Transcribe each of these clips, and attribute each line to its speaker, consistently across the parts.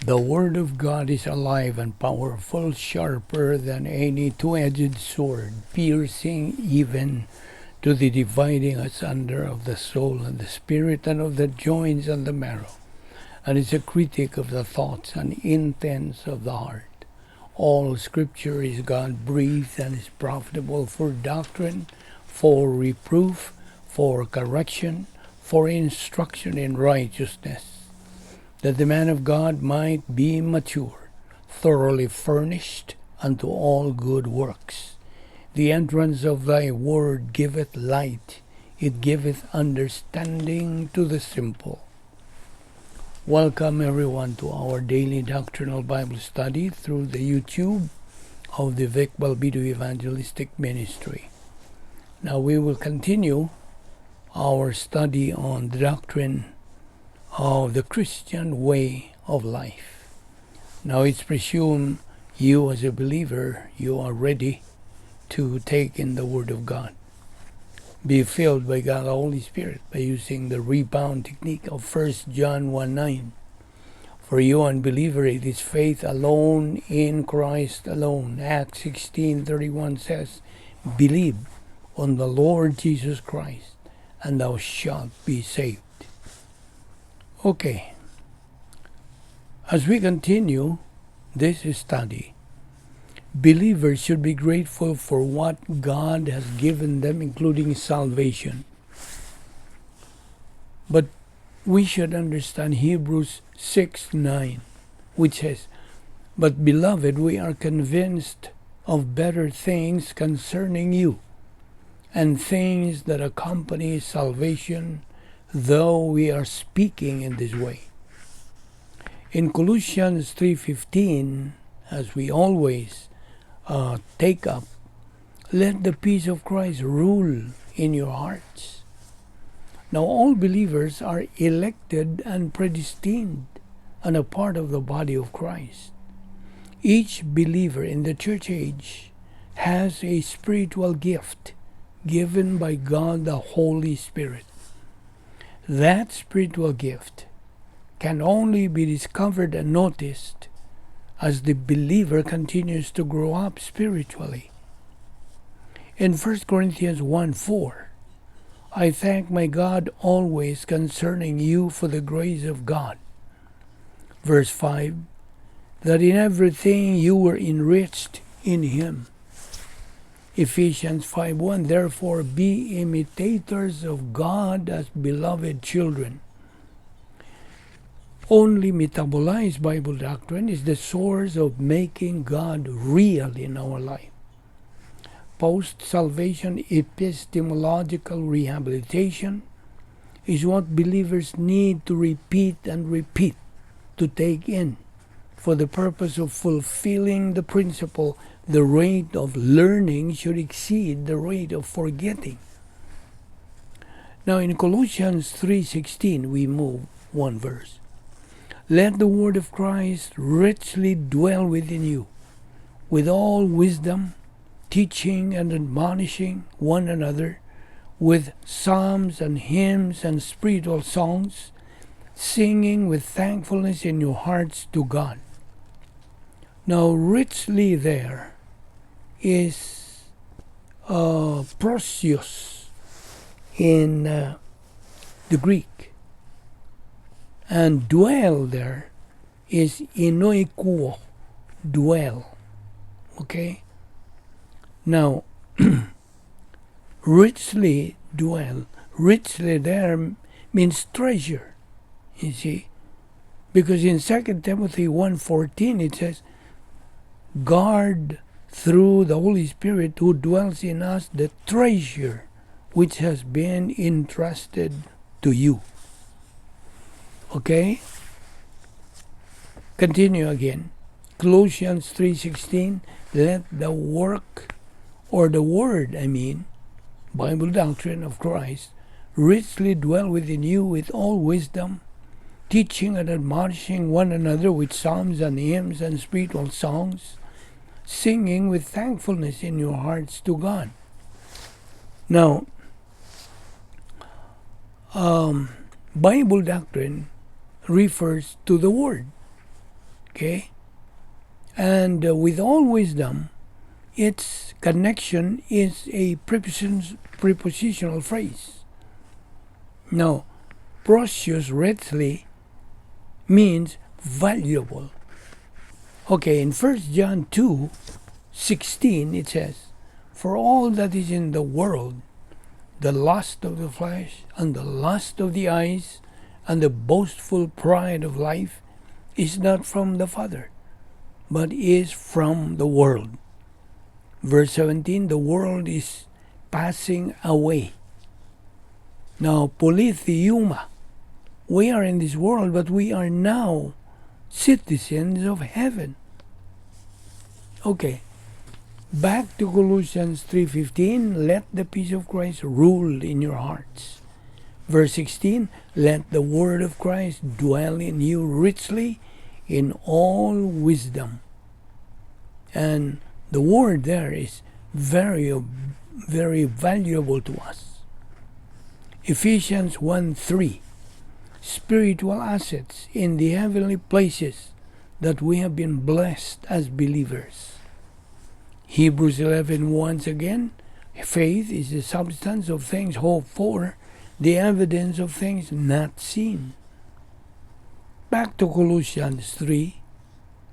Speaker 1: The Word of God is alive and powerful, sharper than any two-edged sword, piercing even to the dividing asunder of the soul and the spirit and of the joints and the marrow, and is a critic of the thoughts and intents of the heart. All Scripture is God-breathed and is profitable for doctrine, for reproof, for correction, for instruction in righteousness, that the man of God might be mature, thoroughly furnished unto all good works. The entrance of thy word giveth light, it giveth understanding to the simple. Welcome everyone to our daily doctrinal Bible study through the YouTube of the Balbido Evangelistic Ministry. Now we will continue our study on the doctrine of the Christian way of life. Now it's presumed you as a believer, you are ready to take in the Word of God. Be filled by God the Holy Spirit by using the rebound technique of 1 John 1:9. For you unbeliever, it is faith alone in Christ alone. Acts 16:31 says, believe on the Lord Jesus Christ, and thou shalt be saved. Okay, as we continue this study, believers should be grateful for what God has given them, including salvation. But we should understand Hebrews 6:9, which says, but beloved, we are convinced of better things concerning you, and things that accompany salvation, though we are speaking in this way. In Colossians 3:15, as we always take up, let the peace of Christ rule in your hearts. Now all believers are elected and predestined and a part of the body of Christ. Each believer in the church age has a spiritual gift given by God the Holy Spirit. That spiritual gift can only be discovered and noticed as the believer continues to grow up spiritually. In 1 Corinthians 1:4, I thank my God always concerning you for the grace of God. Verse 5, that in everything you were enriched in him. Ephesians 5:1, therefore be imitators of God as beloved children. Only metabolized Bible doctrine is the source of making God real in our life. Post-salvation epistemological rehabilitation is what believers need to repeat and repeat, to take in, for the purpose of fulfilling the principle, the rate of learning should exceed the rate of forgetting. Now in Colossians 3:16, we move one verse. Let the word of Christ richly dwell within you, with all wisdom, teaching and admonishing one another, with psalms and hymns and spiritual songs, singing with thankfulness in your hearts to God. Now richly there is prosios in the Greek, and dwell there is inoikuo, dwell. Okay? Now, richly dwell, richly there means treasure, you see. Because in 2 Timothy 1:14 it says, guard through the Holy Spirit who dwells in us the treasure which has been entrusted to you. Okay? Continue again. Colossians 3:16, let the work, or the word, Bible doctrine of Christ, richly dwell within you with all wisdom, teaching and admonishing one another with psalms and hymns and spiritual songs, singing with thankfulness in your hearts to God. Now, Bible doctrine refers to the Word. Okay? And with all wisdom, its connection is a prepositional phrase. Now, precious richly means valuable. Okay, in 1 John 2:16 it says, "For all that is in the world, the lust of the flesh, and the lust of the eyes, and the boastful pride of life, is not from the Father, but is from the world." Verse 17, "The world is passing away." Now, polithiuma, we are in this world, but we are now citizens of heaven. Okay, back to Colossians 3:15, "Let the peace of Christ rule in your hearts." Verse 16, "Let the word of Christ dwell in you richly in all wisdom." And the word there is very, very valuable to us. Ephesians 1:3, spiritual assets in the heavenly places that we have been blessed as believers. Hebrews 11, once again, faith is the substance of things hoped for, the evidence of things not seen. Back to Colossians 3,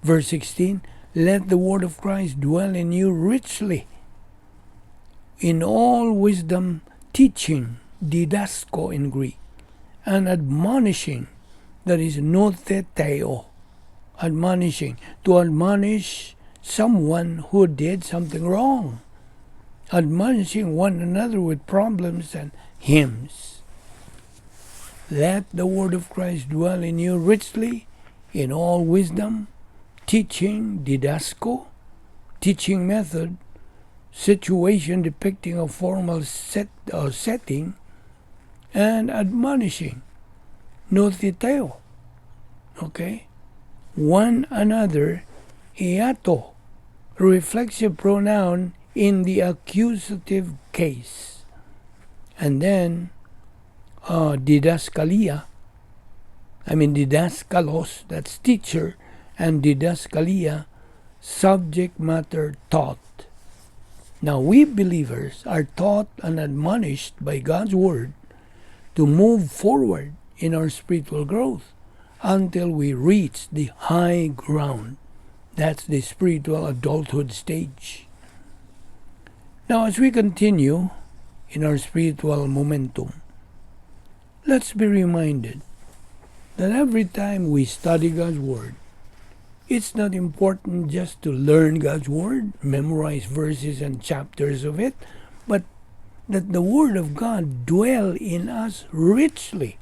Speaker 1: verse 16, "Let the word of Christ dwell in you richly, in all wisdom, teaching," didasko in Greek, "and admonishing," that is notheteo, admonishing, to admonish someone who did something wrong, admonishing one another with problems and hymns. Let the word of Christ dwell in you richly, in all wisdom, teaching, didasko, teaching method, situation depicting a formal setting, and admonishing, notheteo, okay, one another, iato, reflexive pronoun in the accusative case. And then didaskalos, that's teacher, and didaskalia, subject matter taught. Now we believers are taught and admonished by God's word to move forward in our spiritual growth until we reach the high ground. That's the spiritual adulthood stage. Now, as we continue in our spiritual momentum, let's be reminded that every time we study God's Word, it's not important just to learn God's Word, memorize verses and chapters of it, but that the Word of God dwell in us richly.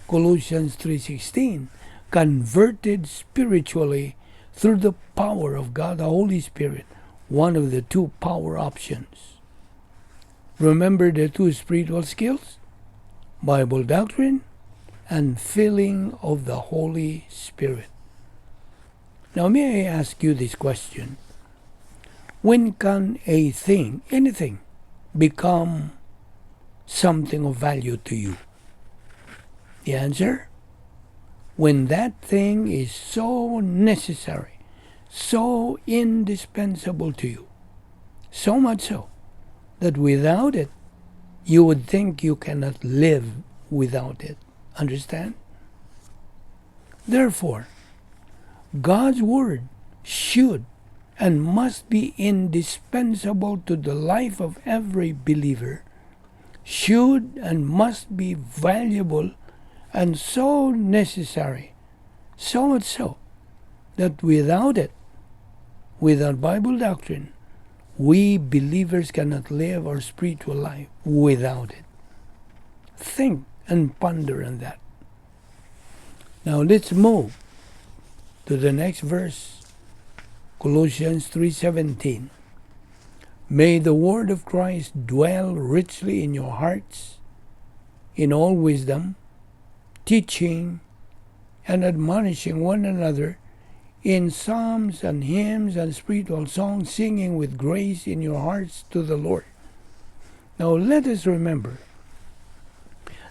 Speaker 1: Colossians 3:16, converted spiritually through the power of God, the Holy Spirit, one of the two power options. Remember the two spiritual skills? Bible doctrine and filling of the Holy Spirit. Now may I ask you this question. When can a thing, anything, become something of value to you? The answer? When that thing is so necessary, so indispensable to you, so much so that without it, you would think you cannot live without it. Understand? Therefore, God's Word should and must be indispensable to the life of every believer, should and must be valuable and so necessary, so much so that without it, without Bible doctrine, we believers cannot live our spiritual life without it. Think and ponder on that. Now let's move to the next verse, Colossians 3:17. "May the word of Christ dwell richly in your hearts, in all wisdom, teaching and admonishing one another in psalms and hymns and spiritual songs, singing with grace in your hearts to the Lord." Now let us remember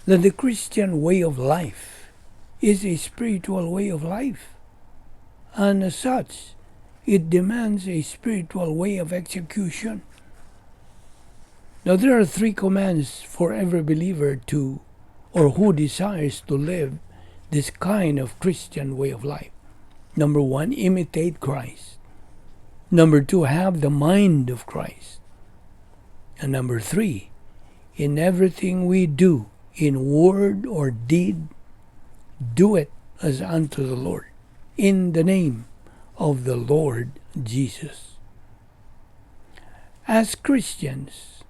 Speaker 1: that the Christian way of life is a spiritual way of life. and as such, it demands a spiritual way of execution. Now, there are 3 commands for every believer to, or who desires to live this kind of Christian way of life. Number 1, imitate Christ. Number 2, have the mind of Christ. And number 3, in everything we do, in word or deed, do it as unto the Lord, in the name of the Lord Jesus. As Christians,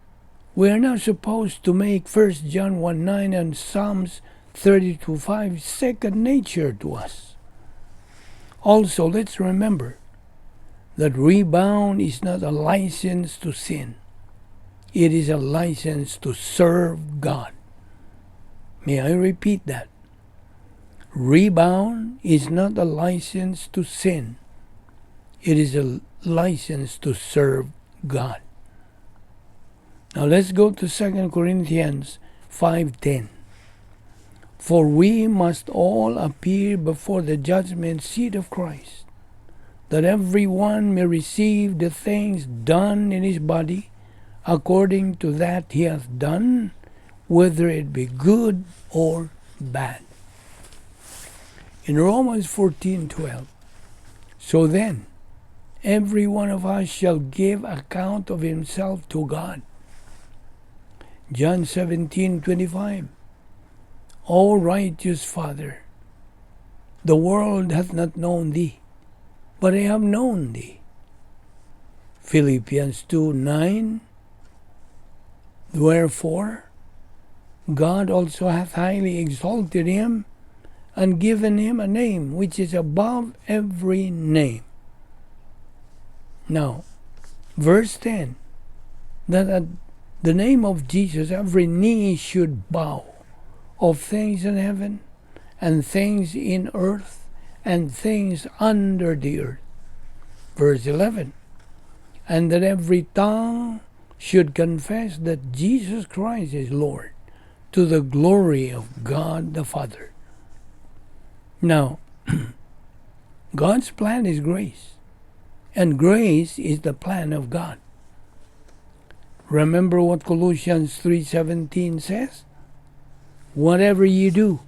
Speaker 1: we are now supposed to make 1 John 1:9 and Psalms 32:5 second nature to us. Also, let's remember that rebound is not a license to sin. It is a license to serve God. May I repeat that? Rebound is not a license to sin. It is a license to serve God. Now let's go to 2 Corinthians 5:10. For we must all appear before the judgment seat of Christ, that every one may receive the things done in his body according to that he hath done, whether it be good or bad. In Romans 14:12, so then, every one of us shall give account of himself to God. John 17:25, O righteous Father, the world hath not known thee, but I have known thee. Philippians 2:9, wherefore God also hath highly exalted him, and given him a name which is above every name. Now, verse 10, that at the name of Jesus every knee should bow, of things in heaven, and things in earth, and things under the earth. Verse 11, and that every tongue should confess that Jesus Christ is Lord, to the glory of God the Father. Now, God's plan is grace, and grace is the plan of God. Remember what Colossians 3:17 says? Whatever you do,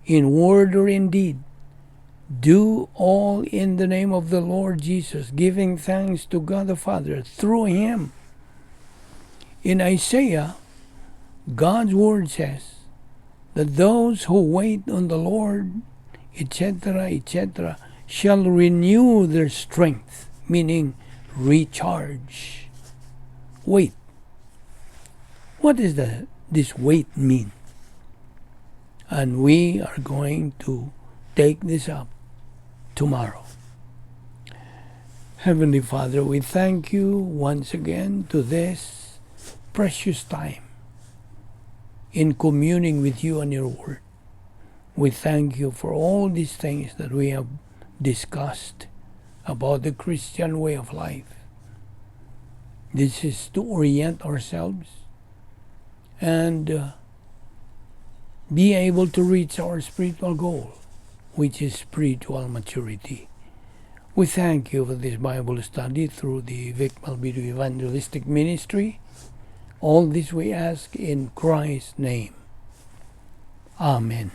Speaker 1: in word or in deed, do all in the name of the Lord Jesus, giving thanks to God the Father through him. In Isaiah, God's word says that those who wait on the Lord, etc., etc., shall renew their strength, meaning recharge. Wait. What does this wait mean? And we are going to take this up tomorrow. Heavenly Father, we thank you once again to this precious time in communing with you and your word. We thank you for all these things that we have discussed about the Christian way of life. This is to orient ourselves and be able to reach our spiritual goal, which is spiritual maturity. We thank you for this Bible study through the Balbido Evangelistic Ministry. All this we ask in Christ's name. Amen.